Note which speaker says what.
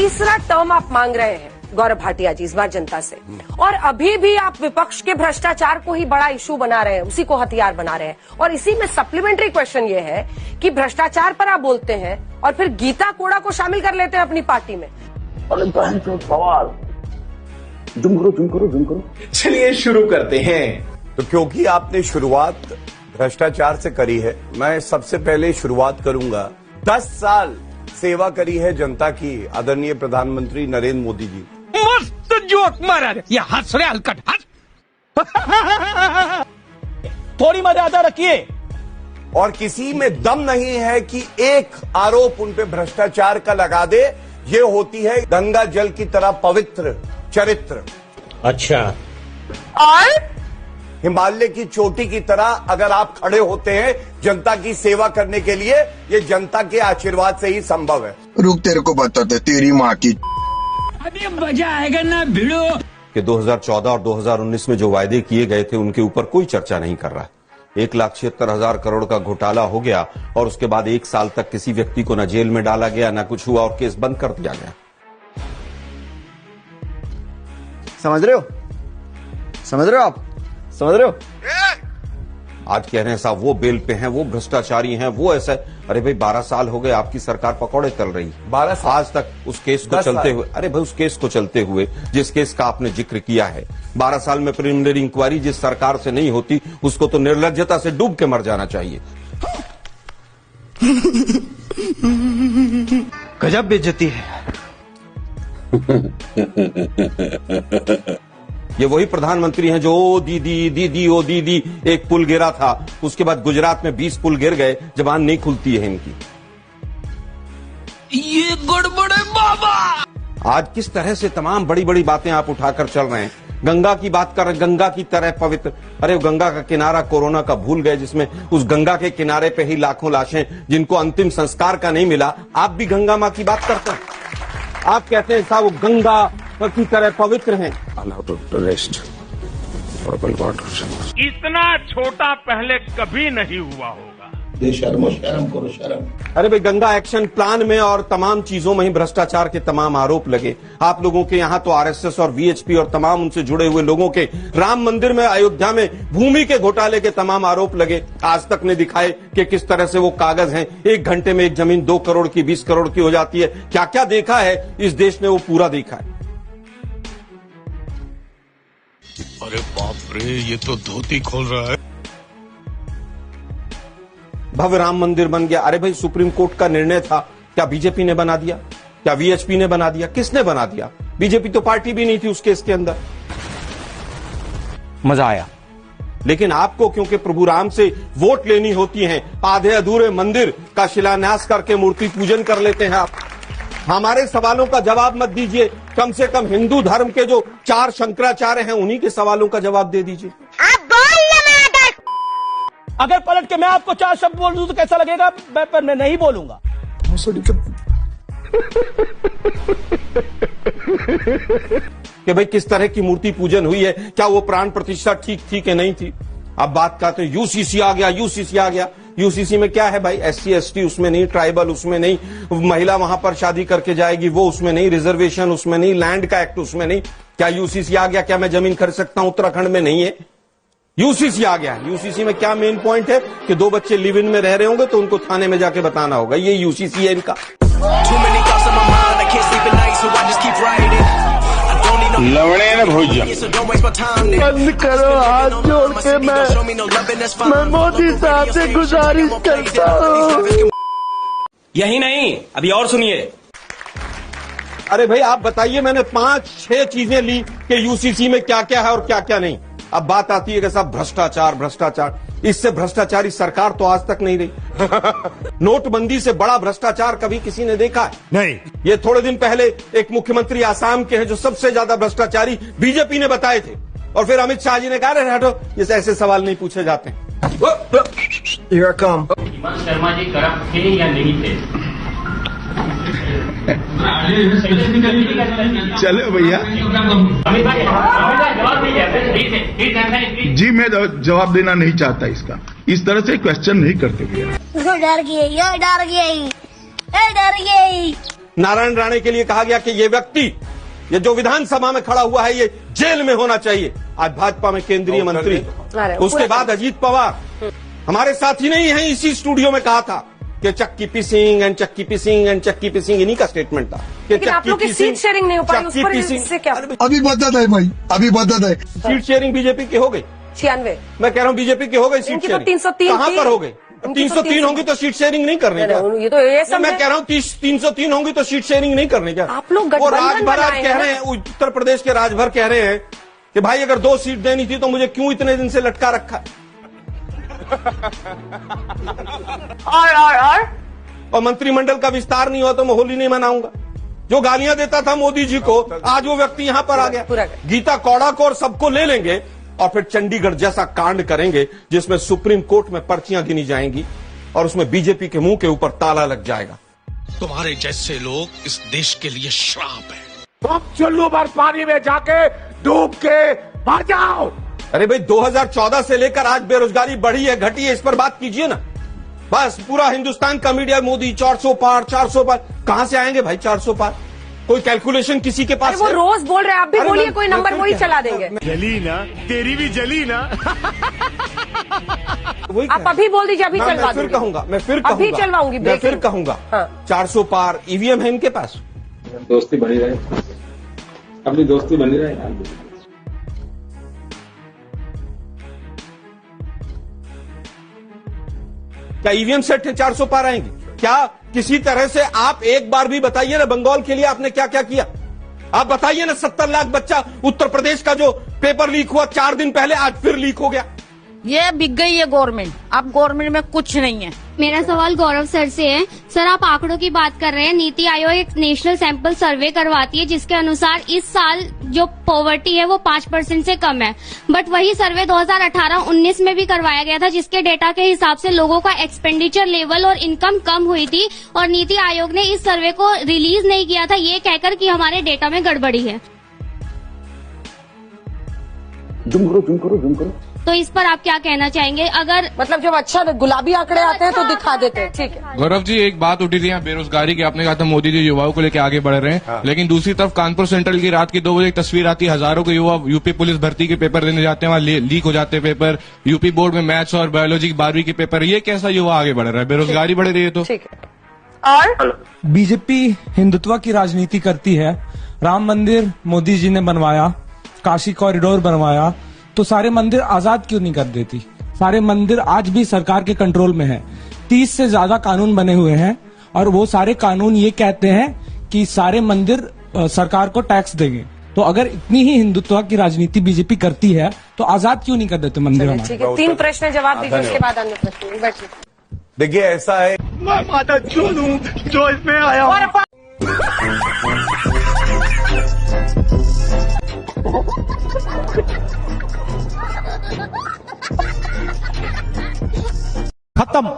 Speaker 1: तीसरा टर्म आप मांग रहे हैं गौरव भाटिया जी इस बार जनता से, और अभी भी आप विपक्ष के भ्रष्टाचार को ही बड़ा इशू बना रहे हैं, उसी को हथियार बना रहे हैं। और इसी में सप्लीमेंट्री क्वेश्चन ये है कि भ्रष्टाचार पर आप बोलते हैं और फिर गीता कोड़ा को शामिल कर लेते हैं अपनी पार्टी में।
Speaker 2: अरे बहन चो सवाल, जुम करो।
Speaker 3: चलिए शुरू करते हैं।
Speaker 4: तो क्योंकि आपने शुरुआत भ्रष्टाचार से करी है, मैं सबसे पहले शुरुआत करूंगा। 10 साल सेवा करी है जनता की आदरणीय प्रधानमंत्री नरेंद्र मोदी जी।
Speaker 5: मस्त जोक मारा रे, ये हंस रहे हलकट हंस। थोड़ी मर्यादा रखिए।
Speaker 4: और किसी में दम नहीं है कि एक आरोप उन पे भ्रष्टाचार का लगा दे। ये होती है गंगा जल की तरह पवित्र चरित्र।
Speaker 3: अच्छा,
Speaker 1: और
Speaker 4: हिमालय की चोटी की तरह अगर आप खड़े होते हैं जनता की सेवा करने के लिए, ये जनता के आशीर्वाद से ही संभव है।
Speaker 6: रुक, तेरे को बताते तेरी माँ की।
Speaker 5: अभी मजा आएगा ना भिड़ो।
Speaker 7: कि 2014 और 2019 में जो वायदे किए गए थे उनके ऊपर कोई चर्चा नहीं कर रहा है। 1,76,000 करोड़ का घोटाला हो गया और उसके बाद 1 साल तक किसी व्यक्ति को न जेल में डाला गया, न कुछ हुआ और केस बंद कर दिया गया।
Speaker 8: समझ रहे हो आप? समझ रहे हो?
Speaker 7: आज कह रहे हैं साहब वो बेल पे हैं, वो भ्रष्टाचारी हैं, वो ऐसा। अरे भाई 12 साल हो गए आपकी सरकार पकौड़े तल रही।
Speaker 4: 12 साल
Speaker 7: आज तक उस केस को चलते हुए, अरे भाई उस केस को चलते हुए जिस केस का आपने जिक्र किया है, 12 साल में प्रिलिमिनरी इंक्वायरी जिस सरकार से नहीं होती उसको तो निर्लज्जता से डूब के मर जाना चाहिए।
Speaker 8: गजब बेइज्जती है।
Speaker 7: ये वही प्रधानमंत्री हैं जो ओ दीदी एक पुल गिरा था, उसके बाद गुजरात में 20 पुल गिर गए, जबान नहीं खुलती है इनकी।
Speaker 5: ये गड़बड़ है बाबा।
Speaker 7: आज किस तरह से तमाम बड़ी बड़ी बातें आप उठाकर चल रहे हैं। गंगा की बात कर रहे, गंगा की तरह पवित्र। अरे गंगा का किनारा कोरोना का भूल गए, जिसमें उस गंगा के किनारे पे ही लाखों लाशें जिनको अंतिम संस्कार का नहीं मिला। आप भी गंगा मां की बात करते हैं। आप कहते हैं साहब वो गंगा की तरह पवित्र हैं।
Speaker 9: इतना छोटा पहले कभी नहीं हुआ होगा।
Speaker 2: शर्म करो शर्म।
Speaker 7: अरे भाई गंगा एक्शन प्लान में और तमाम चीजों में ही भ्रष्टाचार के तमाम आरोप लगे। आप लोगों के यहाँ तो आरएसएस और वीएचपी और तमाम उनसे जुड़े हुए लोगों के राम मंदिर में अयोध्या में भूमि के घोटाले के तमाम आरोप लगे। आज तक ने दिखाए कि किस तरह से वो कागज हैं, 1 घंटे में एक जमीन 2 करोड़ की 20 करोड़ की हो जाती है। क्या क्या देखा है इस देश ने, वो पूरा देखा है।
Speaker 9: अरे बाप रे, ये तो धोती खोल रहा है।
Speaker 7: भव्य राम मंदिर बन गया। अरे भाई सुप्रीम कोर्ट का निर्णय था, क्या बीजेपी ने बना दिया? क्या वीएचपी ने बना दिया? किसने बना दिया? बीजेपी तो पार्टी भी नहीं थी उस केस के अंदर। मजा आया। लेकिन आपको क्योंकि प्रभु राम से वोट लेनी होती है, आधे अधूरे मंदिर का शिलान्यास करके मूर्ति पूजन कर लेते हैं आप। हमारे सवालों का जवाब मत दीजिए, कम से कम हिंदू धर्म के जो 4 शंकराचार्य हैं उन्हीं के सवालों का जवाब दे दीजिए।
Speaker 5: अगर पलट के मैं आपको 4 शब्द बोल दूं तो कैसा लगेगा? पर मैं नहीं बोलूंगा।
Speaker 7: कि भाई किस तरह की मूर्ति पूजन हुई है, क्या वो प्राण प्रतिष्ठा ठीक थी कि नहीं थी? अब बात करते हैं यूसीसी आ गया। यूसीसी में क्या है भाई? SC ST उसमें नहीं, ट्राइबल उसमें नहीं, महिला वहां पर शादी करके जाएगी वो उसमें नहीं, रिजर्वेशन उसमें नहीं, लैंड का एक्ट उसमें नहीं। क्या यूसीसी आ गया? क्या मैं जमीन खरीद सकता हूं? उत्तराखंड में नहीं है, यूसीसी आ गया। यूसीसी में क्या मेन पॉइंट है कि 2 बच्चे लिव इन में रह रहे होंगे तो उनको थाने में जाके बताना होगा। ये यूसीसी है इनका।
Speaker 9: लवणे न भोजन।
Speaker 2: बंद करो हाथ जोड़ के मैं मोदी साहब से गुजारिश करता हूँ।
Speaker 5: यही नहीं, अभी और सुनिए।
Speaker 7: अरे भाई आप बताइए, मैंने 5-6 चीजें ली कि यूसीसी में क्या क्या है और क्या क्या नहीं। अब बात आती है कि साहब भ्रष्टाचार। इससे भ्रष्टाचारी सरकार तो आज तक नहीं रही। नोटबंदी से बड़ा भ्रष्टाचार कभी किसी ने देखा है? नहीं। ये थोड़े दिन पहले एक मुख्यमंत्री आसाम के हैं जो सबसे ज्यादा भ्रष्टाचारी बीजेपी ने बताए थे, और फिर अमित शाह जी ने कहा हटो, ये ऐसे सवाल नहीं पूछे जाते।
Speaker 10: हेमंत शर्मा जी करप्ट थे या नहीं थे?
Speaker 9: चलो भैया जी, मैं जवाब देना नहीं चाहता इसका। इस तरह से क्वेश्चन नहीं करते भैया।
Speaker 11: डर गई।
Speaker 7: नारायण राणे के लिए कहा गया कि ये व्यक्ति, ये जो विधानसभा में खड़ा हुआ है, ये जेल में होना चाहिए। आज भाजपा में केंद्रीय मंत्री, उसके बाद अजीत पवार हमारे साथी नहीं है, इसी स्टूडियो में कहा था कि चक्की पिसिंग एंड चक्की पिसिंग एंड चक्की पिसिंग, इन्हीं का स्टेटमेंट था कि
Speaker 1: लेकिन आप लोग की सीट शेयरिंग नहीं हो पाई, उस पर इससे क्या?
Speaker 6: अभी बदत है भाई, अभी बदत है।
Speaker 7: सीट शेयरिंग बीजेपी की हो गई,
Speaker 1: 96।
Speaker 7: मैं कह रहा हूं बीजेपी की हो गई सीट
Speaker 1: इनकी तो
Speaker 7: शेयरिंग।
Speaker 1: 303
Speaker 7: कहां
Speaker 1: थी।
Speaker 7: पर हो गई?
Speaker 1: इनकी तो
Speaker 7: 303 होंगी तो सीट शेयरिंग नहीं करने का।
Speaker 1: ये तो ये सब
Speaker 7: मैं कह रहा हूं 303 होंगी तो सीट शेयरिंग नहीं करने का।
Speaker 1: आप लोग
Speaker 7: वो
Speaker 1: गठबंधन
Speaker 7: राजभर आज
Speaker 1: बनाए
Speaker 7: कह
Speaker 1: हैं
Speaker 7: रहे हैं, उत्तर प्रदेश के राजभर कह रहे हैं कि भाई अगर 2 सीट देनी थी तो मुझे क्यों इतने दिन से लटका रखा। और मंत्रिमंडल का विस्तार नहीं हुआ तो मैं होली नहीं मनाऊंगा। जो गालियां देता था मोदी जी को, आज वो व्यक्ति यहां पर आ गया। गीता कौड़ा को और सबको ले लेंगे और फिर चंडीगढ़ जैसा कांड करेंगे जिसमें सुप्रीम कोर्ट में पर्चियां गिनी जाएंगी और उसमें बीजेपी के मुंह के ऊपर ताला लग जाएगा।
Speaker 9: तुम्हारे जैसे लोग इस देश के लिए श्राप है।
Speaker 2: तुम चुल्लू भर पानी में जाके डूब के मर जाओ।
Speaker 7: अरे भाई 2014 से लेकर आज बेरोजगारी बढ़ी है, घटी है, इस पर बात कीजिए ना। बस पूरा हिंदुस्तान का मीडिया मोदी 400 पार 400 पार, कहां से आएंगे भाई 400 पार? कोई कैलकुलेशन किसी के पास?
Speaker 1: वो रोज बोल रहे हैं, आप भी बोलिए, कोई नंबर वही चला देंगे।
Speaker 2: जली ना, तेरी भी जली ना।
Speaker 1: आप अभी बोल दीजिए, अभी चलवा
Speaker 7: मैं फिर कहूंगा, मैं फिर कहूंगा,
Speaker 1: अभी चलवाऊंगी,
Speaker 7: मैं फिर
Speaker 1: breaking।
Speaker 7: कहूंगा।
Speaker 1: हाँ।
Speaker 7: 400 पार ईवीएम है इनके पास।
Speaker 10: दोस्ती बनी रहे, अपनी दोस्ती बनी रहे।
Speaker 7: क्या ईवीएम सेट है 400 पार आएंगे? क्या किसी तरह से आप एक बार भी बताइए ना, बंगाल के लिए आपने क्या क्या किया? आप बताइए ना, 70 लाख बच्चा उत्तर प्रदेश का जो पेपर लीक हुआ 4 दिन पहले, आज फिर लीक हो गया।
Speaker 11: ये बिक गई है गवर्नमेंट, अब गवर्नमेंट में कुछ नहीं है।
Speaker 12: मेरा सवाल गौरव सर से है। सर, आप आंकड़ों की बात कर रहे हैं। नीति आयोग एक नेशनल सैंपल सर्वे करवाती है जिसके अनुसार इस साल जो पॉवर्टी है वो 5% से कम है, बट वही सर्वे 2018-19 में भी करवाया गया था जिसके डेटा के हिसाब से लोगों का एक्सपेंडिचर लेवल और इनकम कम हुई थी, और नीति आयोग ने इस सर्वे को रिलीज नहीं किया था ये कहकर कि हमारे डेटा में गड़बड़ी है।
Speaker 6: जूम करो।
Speaker 12: तो इस पर आप क्या कहना चाहेंगे? अगर
Speaker 1: मतलब जब अच्छा गुलाबी आंकड़े आते हैं तो दिखा देते हैं, ठीक है।
Speaker 13: गौरव जी, एक बात उठी थी यहाँ बेरोजगारी की, आपने कहा था मोदी जी युवाओं को लेकर आगे बढ़ रहे हैं। हाँ। लेकिन दूसरी तरफ कानपुर सेंट्रल की रात की 2 बजे एक तस्वीर आती है, हजारों के युवा यूपी पुलिस भर्ती के पेपर देने जाते हैं, वहाँ लीक हो जाते हैं पेपर। यूपी बोर्ड में मैथ्स और बायोलॉजी की 12वीं के पेपर। ये कैसा युवा आगे बढ़ रहा है? बेरोजगारी बढ़ रही है तो।
Speaker 1: ठीक है। और
Speaker 5: बीजेपी हिंदुत्व की राजनीति करती है। राम मंदिर मोदी जी ने बनवाया, काशी कॉरिडोर बनवाया, तो सारे मंदिर आजाद क्यों नहीं कर देती? सारे मंदिर आज भी सरकार के कंट्रोल में है। 30 से ज्यादा कानून बने हुए हैं और वो सारे कानून ये कहते हैं कि सारे मंदिर सरकार को टैक्स देंगे। तो अगर इतनी ही हिंदुत्व की राजनीति बीजेपी करती है तो आजाद क्यों नहीं कर देते मंदिर?
Speaker 1: ठीक है, 3 प्रश्न जवाब दीजिए, उसके बाद अन्य प्रश्न। बैठिए।
Speaker 4: देखिए, ऐसा है,
Speaker 2: मैं माता चूर हूँ जो इसमें आया हूँ।
Speaker 5: खत्म।